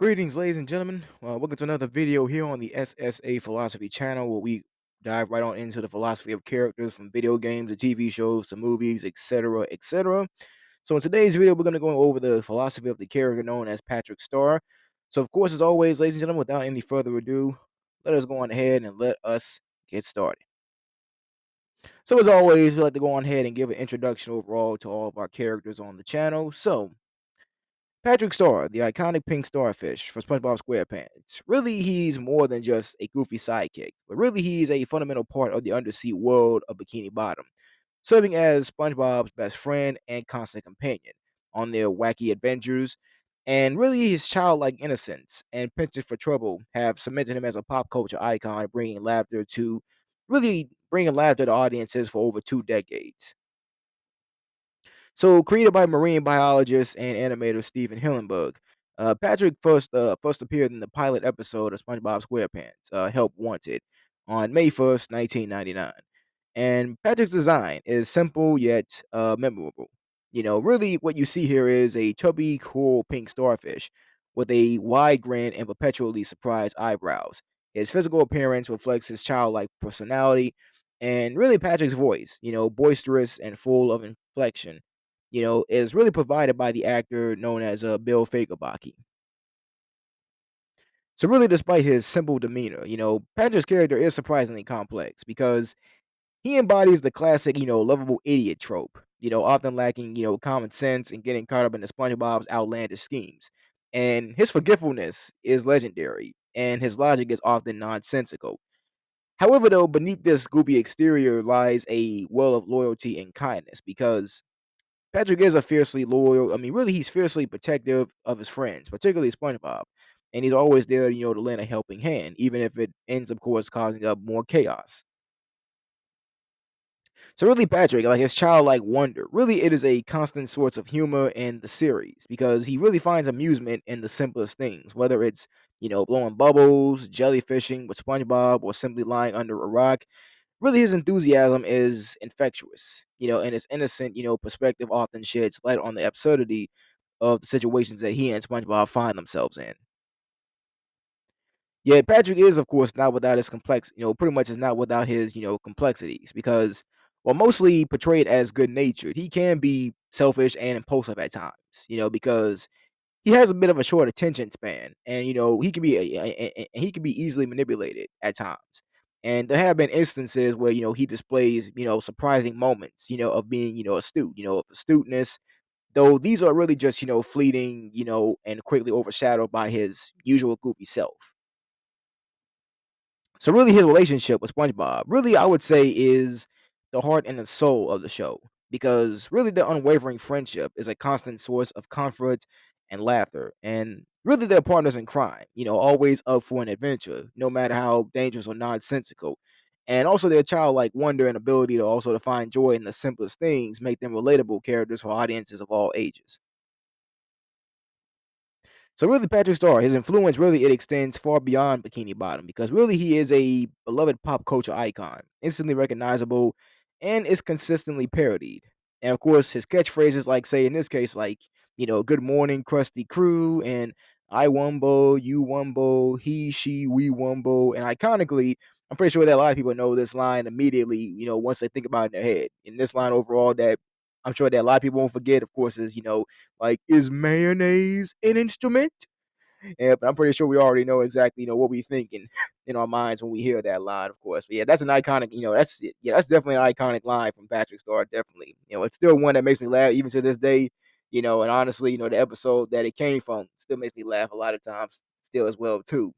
Greetings, ladies and gentlemen. Welcome to another video here on the SSA Philosophy channel, where we dive right on into the philosophy of characters from video games to TV shows to movies, etc., etc. So, in today's video, we're going to go over the philosophy of the character known as Patrick Star. So, of course, as always, ladies and gentlemen, without any further ado, let us go on ahead and let us get started. So, as always, we like to go on ahead and give an introduction overall to all of our characters on the channel. So, Patrick Star, the iconic pink starfish from SpongeBob SquarePants. Really, he's more than just a goofy sidekick, but really, he's a fundamental part of the undersea world of Bikini Bottom, serving as SpongeBob's best friend and constant companion on their wacky adventures. And really, his childlike innocence and penchant for trouble have cemented him as a pop culture icon, bringing laughter to audiences for over 2 decades. So, created by marine biologist and animator Steven Hillenburg, Patrick first appeared in the pilot episode of SpongeBob SquarePants, "Help Wanted," on May 1st, 1999. And Patrick's design is simple yet memorable. Really, what you see here is a chubby, cool pink starfish with a wide grin and perpetually surprised eyebrows. His physical appearance reflects his childlike personality, and really Patrick's voice, boisterous and full of inflection, is really provided by the actor known as Bill Fagerbakke. So really, despite his simple demeanor, Patrick's character is surprisingly complex because he embodies the classic, lovable idiot trope, often lacking, common sense and getting caught up in the SpongeBob's outlandish schemes. And his forgetfulness is legendary, and his logic is often nonsensical. However, though, beneath this goofy exterior lies a well of loyalty and kindness because Patrick is a fiercely loyal. I mean, really, he's fiercely protective of his friends, particularly SpongeBob, and he's always there, to lend a helping hand, even if it ends, of course, causing up more chaos. So, really, Patrick, like his childlike wonder, really, it is a constant source of humor in the series because he really finds amusement in the simplest things, whether it's blowing bubbles, jellyfishing with SpongeBob, or simply lying under a rock. Really, his enthusiasm is infectious, and his innocent, perspective often sheds light on the absurdity of the situations that he and SpongeBob find themselves in. Yet Patrick is, of course, not without his pretty much is not without his, complexities because while mostly portrayed as good natured, he can be selfish and impulsive at times, because he has a bit of a short attention span, and he can be easily manipulated at times. And there have been instances where he displays surprising moments of being astute, of astuteness. Though these are really just fleeting, and quickly overshadowed by his usual goofy self. So really his relationship with SpongeBob, really I would say is the heart and the soul of the show because really the unwavering friendship is a constant source of comfort and laughter and really they're partners in crime, always up for an adventure no matter how dangerous or nonsensical. And also their childlike wonder and ability to find joy in the simplest things make them relatable characters for audiences of all ages. So really, Patrick Star, his influence really it extends far beyond Bikini Bottom because really he is a beloved pop culture icon, instantly recognizable, and is consistently parodied. And of course, his catchphrases, like say in this case, like "Good morning, Krusty Crew," and "I wumbo, you wumbo, he, she, we wumbo," and iconically, I'm pretty sure that a lot of people know this line immediately. Once they think about it in their head. In this line overall, that I'm sure that a lot of people won't forget, of course, is like, is mayonnaise an instrument? Yeah, but I'm pretty sure we already know exactly, what we think in our minds when we hear that line, of course. But yeah, that's an iconic, that's definitely an iconic line from Patrick Star, definitely. It's still one that makes me laugh even to this day, and honestly, the episode that it came from still makes me laugh a lot of times still as well too.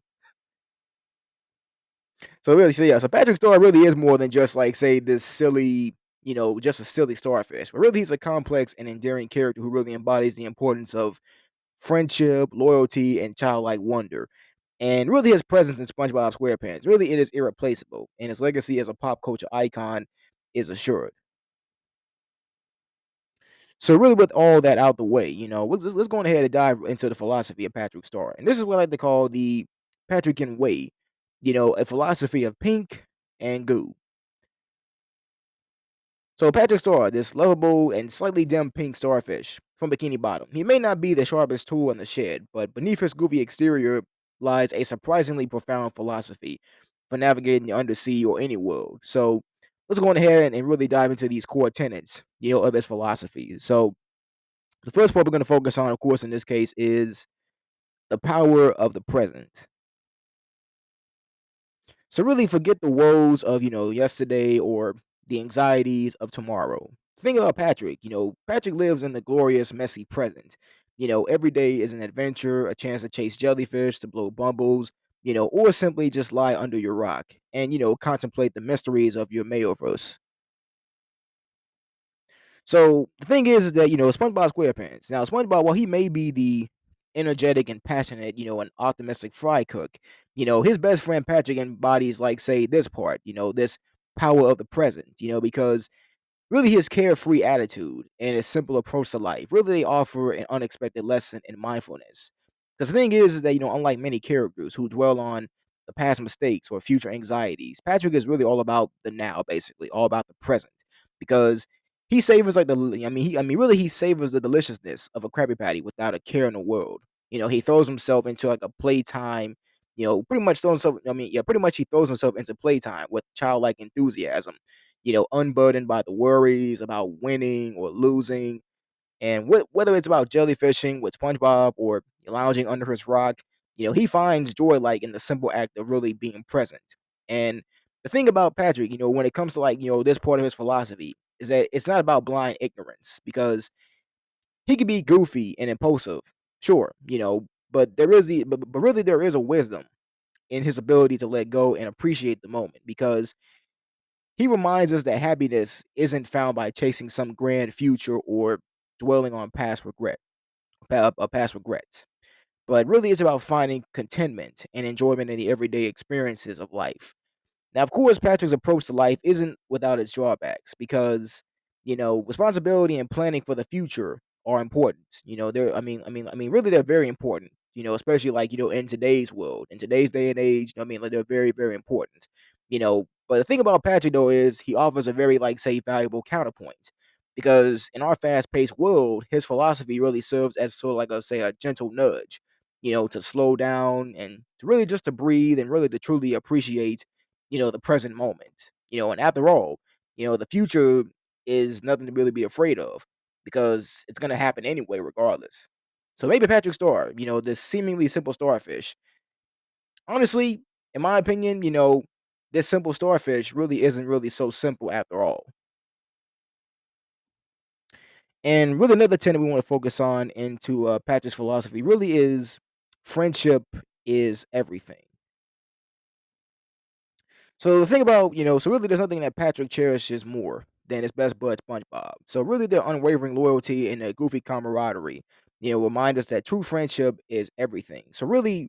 So Patrick Star really is more than just like say this silly, just a silly starfish. But really he's a complex and endearing character who really embodies the importance of friendship, loyalty, and childlike wonder. And really, his presence in SpongeBob SquarePants, really, it is irreplaceable, and his legacy as a pop culture icon is assured. So, really, with all that out the way, let's go ahead and dive into the philosophy of Patrick Star, and this is what I like to call the Patrickian way. A philosophy of pink and goo. So, Patrick Star, this lovable and slightly dim pink starfish, from Bikini Bottom. He may not be the sharpest tool in the shed, but beneath his goofy exterior lies a surprisingly profound philosophy for navigating the undersea or any world. So let's go on ahead and really dive into these core tenets, of his philosophy. So the first part we're going to focus on, of course, in this case, is the power of the present. So really forget the woes of, yesterday or the anxieties of tomorrow. Think about Patrick. Patrick lives in the glorious, messy present. Every day is an adventure, a chance to chase jellyfish, to blow bumbles, or simply just lie under your rock and, contemplate the mysteries of your Mayoverse. So the thing is that SpongeBob SquarePants. Now SpongeBob, while he may be the energetic and passionate, and optimistic fry cook, his best friend Patrick embodies, like, say, this part, this power of the present, because really his carefree attitude and his simple approach to life really they offer an unexpected lesson in mindfulness. Because the thing is that unlike many characters who dwell on the past mistakes or future anxieties, Patrick is really all about the now, basically all about the present. Because he savors like really he savors the deliciousness of a Krabby Patty without a care in the world. He throws himself into like a playtime. Pretty much throws himself. Pretty much he throws himself into playtime with childlike enthusiasm, unburdened by the worries about winning or losing. And whether it's about jellyfishing with SpongeBob or lounging under his rock, he finds joy like in the simple act of really being present. And the thing about Patrick, when it comes to like, this part of his philosophy, is that it's not about blind ignorance because he can be goofy and impulsive, sure, but but really there is a wisdom in his ability to let go and appreciate the moment because he reminds us that happiness isn't found by chasing some grand future or dwelling on past regrets, but really it's about finding contentment and enjoyment in the everyday experiences of life. Now, of course, Patrick's approach to life isn't without its drawbacks because, responsibility and planning for the future are important. Really, they're very important. Especially like in today's world, in today's day and age. Like they're very, very important. But the thing about Patrick though is he offers a very like say valuable counterpoint because in our fast-paced world, his philosophy really serves as sort of like a gentle nudge. To slow down and to really just to breathe and really to truly appreciate the present moment. And after all, the future is nothing to really be afraid of because it's going to happen anyway, regardless. So maybe Patrick Star, this seemingly simple starfish, honestly, in my opinion, this simple starfish really isn't really so simple after all. And really, another tenet we want to focus on into Patrick's philosophy really is friendship is everything. So the thing about, so really there's nothing that Patrick cherishes more than his best bud SpongeBob. So really their unwavering loyalty and their goofy camaraderie, remind us that true friendship is everything. So really,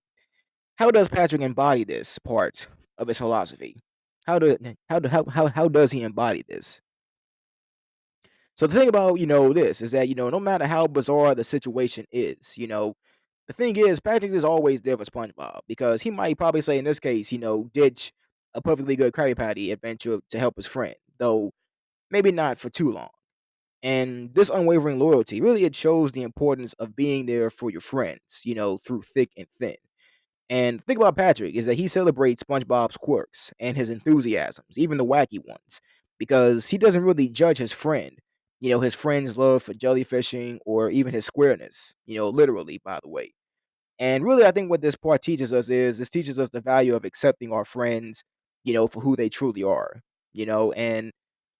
how does Patrick embody this part of his philosophy? How does he embody this? So the thing about, this is that, no matter how bizarre the situation is, the thing is Patrick is always there for SpongeBob because he might probably say in this case, ditch a perfectly good Krabby Patty adventure to help his friend, though maybe not for too long. And this unwavering loyalty really it shows the importance of being there for your friends, through thick and thin. And the thing about Patrick is that he celebrates SpongeBob's quirks and his enthusiasms, even the wacky ones, because he doesn't really judge his friend. His friend's love for jellyfishing or even his squareness, literally, by the way. And really, I think what this part teaches us is this teaches us the value of accepting our friends, for who they truly are, and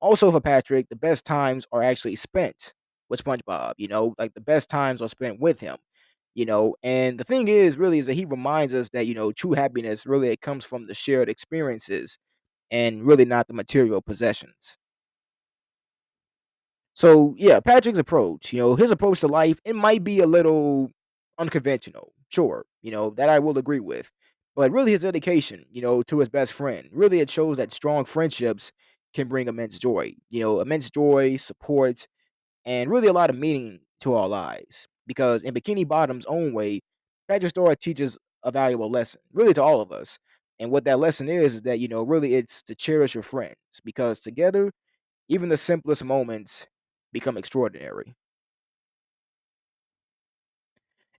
also for Patrick, the best times are actually spent with SpongeBob, like the best times are spent with him, and the thing is really is that he reminds us that, true happiness really it comes from the shared experiences and really not the material possessions. So yeah, Patrick's approach, his approach to life, it might be a little unconventional, sure, that I will agree with. But really his dedication, to his best friend, really it shows that strong friendships can bring immense joy, support, and really a lot of meaning to our lives. Because in Bikini Bottom's own way, Patrick Star teaches a valuable lesson, really to all of us. And what that lesson is that, really it's to cherish your friends because together even the simplest moments become extraordinary.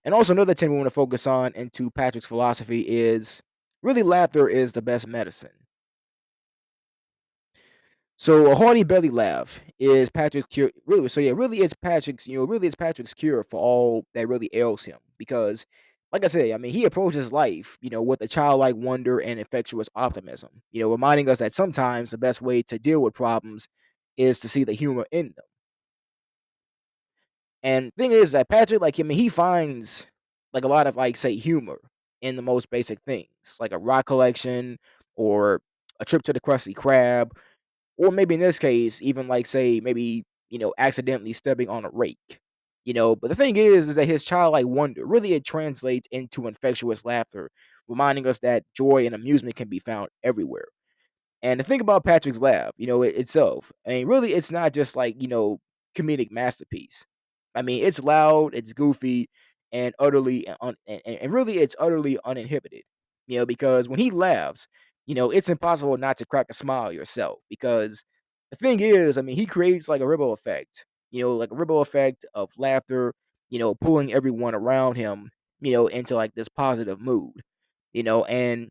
And also another thing we want to focus on into Patrick's philosophy is really laughter is the best medicine. So a hearty belly laugh is Patrick's cure. Really, so yeah, really it's Patrick's. Really it's Patrick's cure for all that really ails him. Because, like I said, I mean, he approaches life, with a childlike wonder and infectious optimism. Reminding us that sometimes the best way to deal with problems is to see the humor in them. And thing is that Patrick, like, I mean, he finds like a lot of like say humor in the most basic things, like a rock collection or a trip to the Krusty Krab, or maybe in this case, even like say maybe accidentally stepping on a rake. But the thing is that his childlike wonder really it translates into infectious laughter, reminding us that joy and amusement can be found everywhere. And the thing about Patrick's laugh, itself, I mean, really, it's not just like, comedic masterpiece. I mean, it's loud, it's goofy, and and really, it's utterly uninhibited. Because when he laughs, it's impossible not to crack a smile yourself. Because the thing is, I mean, he creates like a ripple effect. Like a ripple effect of laughter. Pulling everyone around him, into like this positive mood. And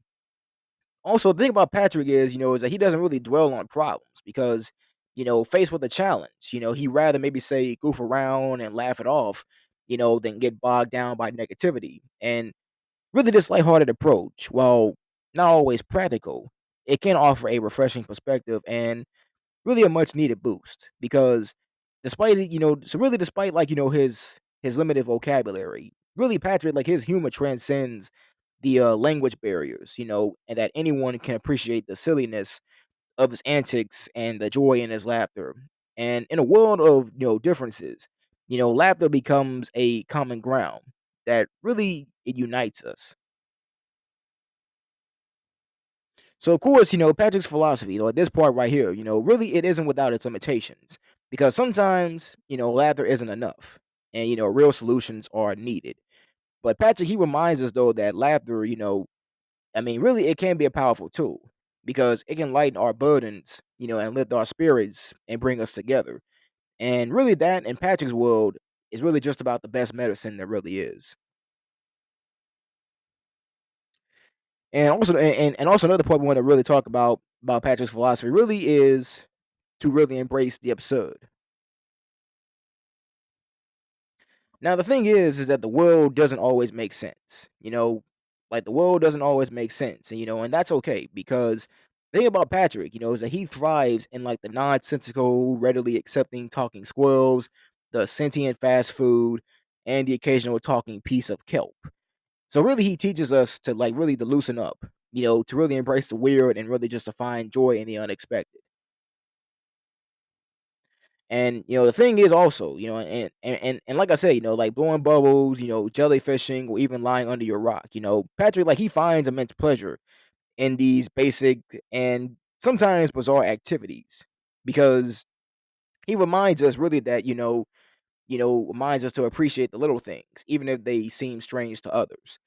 also, the thing about Patrick is, is that he doesn't really dwell on problems because, faced with a challenge, he rather maybe say goof around and laugh it off, than get bogged down by negativity. And really, this lighthearted approach, while not always practical, it can offer a refreshing perspective and really a much needed boost because despite it, so really despite like his limited vocabulary, really Patrick like his humor transcends the language barriers, and that anyone can appreciate the silliness of his antics and the joy in his laughter. And in a world of differences, laughter becomes a common ground that really it unites us. So of course, Patrick's philosophy, at this part right here, really it isn't without its limitations. Because sometimes, laughter isn't enough. And real solutions are needed. But Patrick, he reminds us though that laughter, I mean, really it can be a powerful tool because it can lighten our burdens, and lift our spirits and bring us together. And really that in Patrick's world is really just about the best medicine there really is. And also and also another point we want to really talk about Patrick's philosophy really is to really embrace the absurd. Now the thing is that the world doesn't always make sense. Like the world doesn't always make sense, and and that's okay because the thing about Patrick, is that he thrives in like the nonsensical, readily accepting talking squirrels, the sentient fast food, and the occasional talking piece of kelp. So really, he teaches us to like really to loosen up, to really embrace the weird and really just to find joy in the unexpected. And the thing is also, and like I said, like blowing bubbles, jellyfishing, or even lying under your rock. Patrick, like he finds immense pleasure in these basic and sometimes bizarre activities because he reminds us really that reminds us to appreciate the little things, even if they seem strange to others.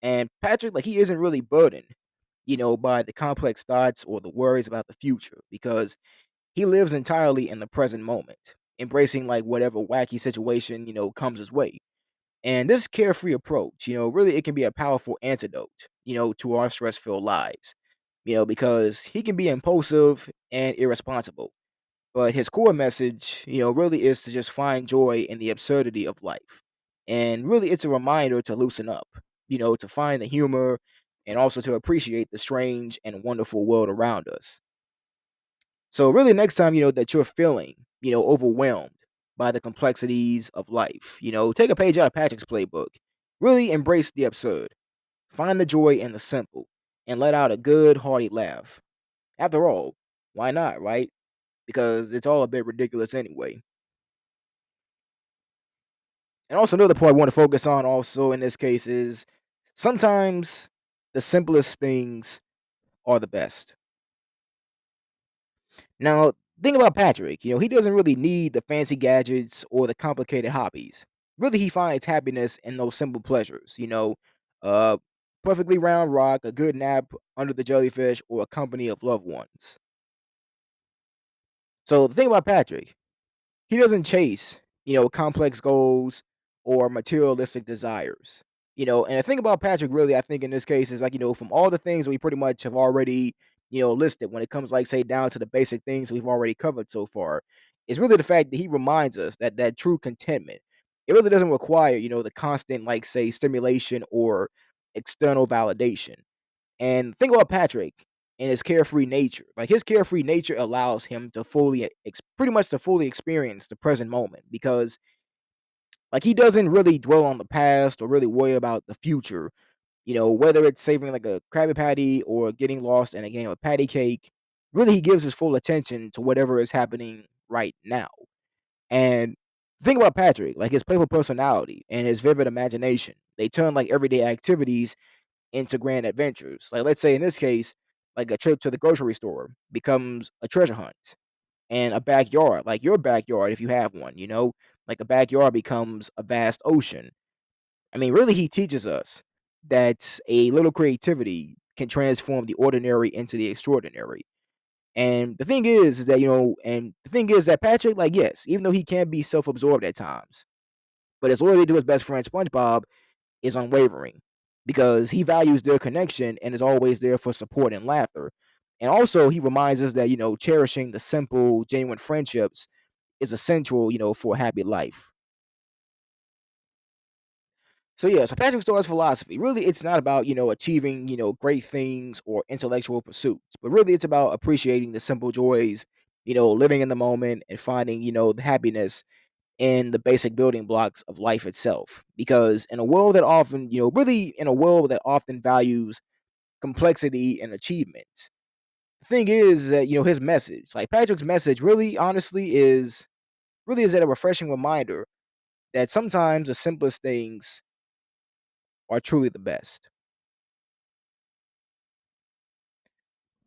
And Patrick, like he isn't really burdened, by the complex thoughts or the worries about the future because he lives entirely in the present moment, embracing like whatever wacky situation, comes his way. And this carefree approach, really it can be a powerful antidote, to our stress-filled lives. Because he can be impulsive and irresponsible. But his core message, really is to just find joy in the absurdity of life. And really it's a reminder to loosen up, to find the humor and also to appreciate the strange and wonderful world around us. So really next time, that you're feeling, overwhelmed by the complexities of life, take a page out of Patrick's playbook. Really embrace the absurd. Find the joy in the simple and let out a good hearty laugh. After all, why not, right? Because it's all a bit ridiculous anyway. And also another point I want to focus on also in this case is sometimes the simplest things are the best. Now, think about Patrick. He doesn't really need the fancy gadgets or the complicated hobbies. Really, he finds happiness in those simple pleasures. Uh, perfectly round rock, a good nap under the jellyfish, or a company of loved ones. So the thing about Patrick, he doesn't chase, complex goals or materialistic desires. And the thing about Patrick, really, I think in this case is like, from all the things we pretty much have already, listed when it comes, like, say, down to the basic things we've already covered so far, is really the fact that he reminds us that true contentment, it really doesn't require, the constant, like, say, stimulation or external validation. And think about Patrick and his carefree nature. Like, his carefree nature allows him to pretty much to fully experience the present moment because, like, he doesn't really dwell on the past or really worry about the future. Whether it's savoring like a Krabby Patty or getting lost in a game of patty cake, really he gives his full attention to whatever is happening right now. And think about Patrick, like his playful personality and his vivid imagination. They turn like everyday activities into grand adventures. Like, let's say in this case, like a trip to the grocery store becomes a treasure hunt, and a backyard, like your backyard, if you have one, like a backyard becomes a vast ocean. I mean, really, he teaches us that a little creativity can transform the ordinary into the extraordinary. And the thing is that Patrick, like, yes, even though he can be self absorbed at times, but his loyalty to his best friend SpongeBob is unwavering because he values their connection and is always there for support and laughter. And also, he reminds us that, cherishing the simple, genuine friendships is essential, for a happy life. So yeah, so Patrick Starr's philosophy, really it's not about, achieving, great things or intellectual pursuits, but really it's about appreciating the simple joys, living in the moment and finding, the happiness in the basic building blocks of life itself. Because in a world that often, really in a world that often values complexity and achievement, the thing is that, his message, like Patrick's message, really is that a refreshing reminder that sometimes the simplest things are truly the best.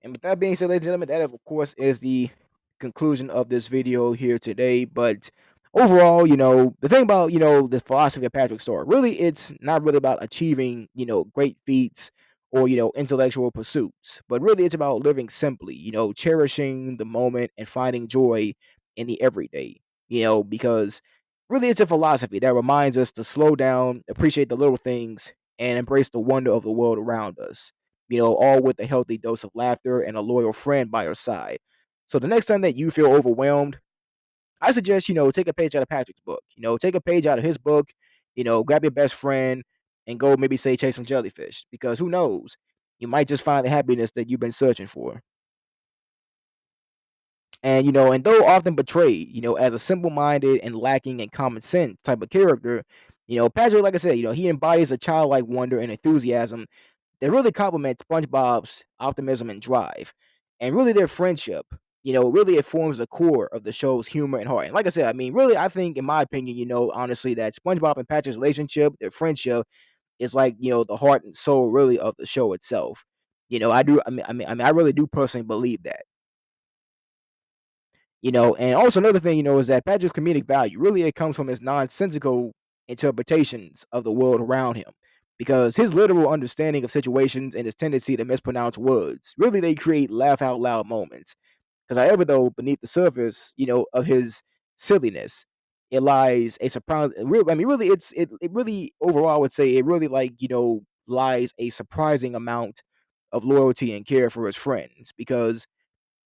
And with that being said, ladies and gentlemen, that of course is the conclusion of this video here today. But overall, the thing about, the philosophy of Patrick Story, really it's not really about achieving, great feats or, intellectual pursuits, but really it's about living simply, cherishing the moment and finding joy in the everyday, because really it's a philosophy that reminds us to slow down, appreciate the little things, and embrace the wonder of the world around us, all with a healthy dose of laughter and a loyal friend by your side. So the next time that you feel overwhelmed, I suggest, take a page out of Patrick's book. Take a page out of his book, grab your best friend and go maybe say chase some jellyfish because who knows? You might just find the happiness that you've been searching for. And and though often portrayed, as a simple-minded and lacking in common sense type of character, Patrick, like I said, he embodies a childlike wonder and enthusiasm that really complement SpongeBob's optimism and drive, and really their friendship. Really it forms the core of the show's humor and heart. And like I said, I mean, really, I think, in my opinion, honestly, that SpongeBob and Patrick's relationship, their friendship, is like the heart and soul, really, of the show itself. I do. I really do personally believe that. And also another thing, is that Patrick's comedic value really it comes from his nonsensical interpretations of the world around him. Because his literal understanding of situations and his tendency to mispronounce words, really they create laugh out loud moments. Because however, though, beneath the surface, of his silliness, it lies a surprise. I mean, really, it really overall, I would say it really like lies a surprising amount of loyalty and care for his friends. Because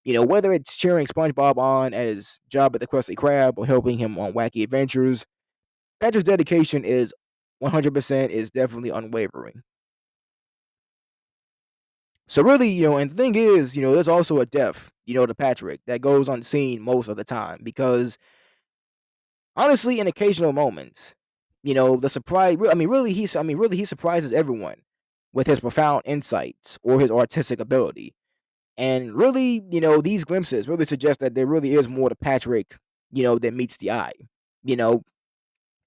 whether it's cheering SpongeBob on at his job at the Krusty Krab or helping him on wacky adventures, Patrick's dedication is 100% is definitely unwavering. So really, and the thing is, there's also a depth, to Patrick that goes unseen most of the time because honestly, in occasional moments, the surprise. Really, he surprises everyone with his profound insights or his artistic ability. And really, these glimpses really suggest that there really is more to Patrick, than meets the eye. You know,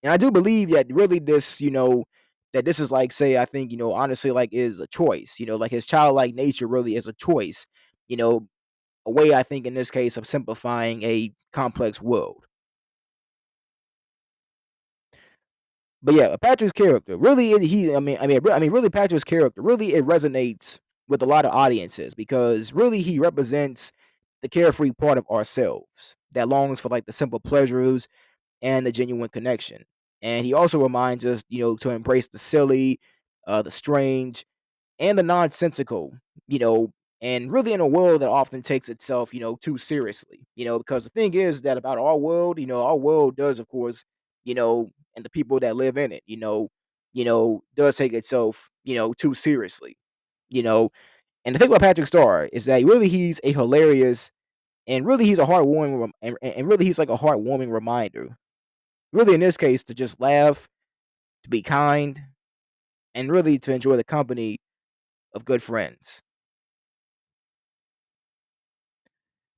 and I do believe that really this, that this is like, say, I think, honestly, like is a choice, like his childlike nature really is a choice, you know, a way I think in this case of simplifying a complex world. But yeah, Patrick's character really, really Patrick's character really it resonates with a lot of audiences because really he represents the carefree part of ourselves that longs for like the simple pleasures and the genuine connection. And he also reminds us, to embrace the silly, the strange, and the nonsensical, you know, and really in a world that often takes itself, too seriously, because the thing is that about our world does, of course, and the people that live in it, does take itself, too seriously, you know. And the thing about Patrick Star is that really he's a hilarious and really he's a heartwarming and really he's like a heartwarming reminder. Really in this case to just laugh, to be kind, and really to enjoy the company of good friends.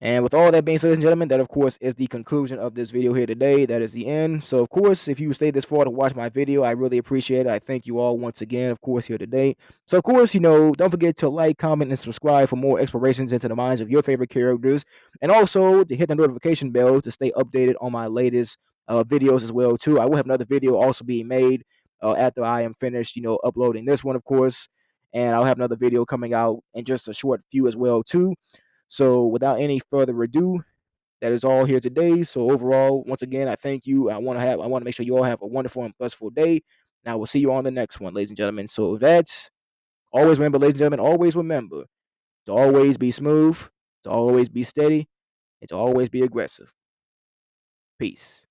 And with all that being said, ladies and gentlemen, that of course is the conclusion of this video here today. That is the end. So, of course, if you stayed this far to watch my video, I really appreciate it. I thank you all once again, of course, here today. So, of course, don't forget to like, comment, and subscribe for more explorations into the minds of your favorite characters. And also to hit the notification bell to stay updated on my latest videos as well, too. I will have another video also being made after I am finished, uploading this one, of course. And I'll have another video coming out in just a short few as well, too. So without any further ado, that is all here today. So overall, once again, I thank you. I want to make sure you all have a wonderful and blissful day. And I will see you on the next one, ladies and gentlemen. So that's always remember, ladies and gentlemen, always remember to always be smooth, to always be steady, and to always be aggressive. Peace.